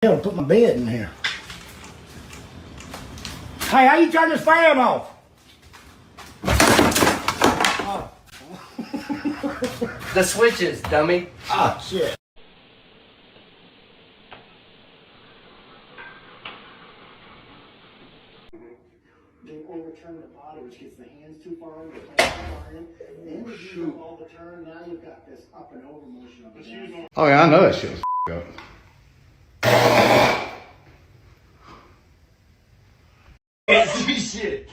Hell, put my bed in here. Hey, how you turn this fan off? Oh. The switches, dummy. Oh, shit. They overturn the body, which gets the hands too far in, the plane too far in. Then if you do all the turn, now you've got this up and over motion of the down. Oh yeah, I know that shit was up. Can't see shit.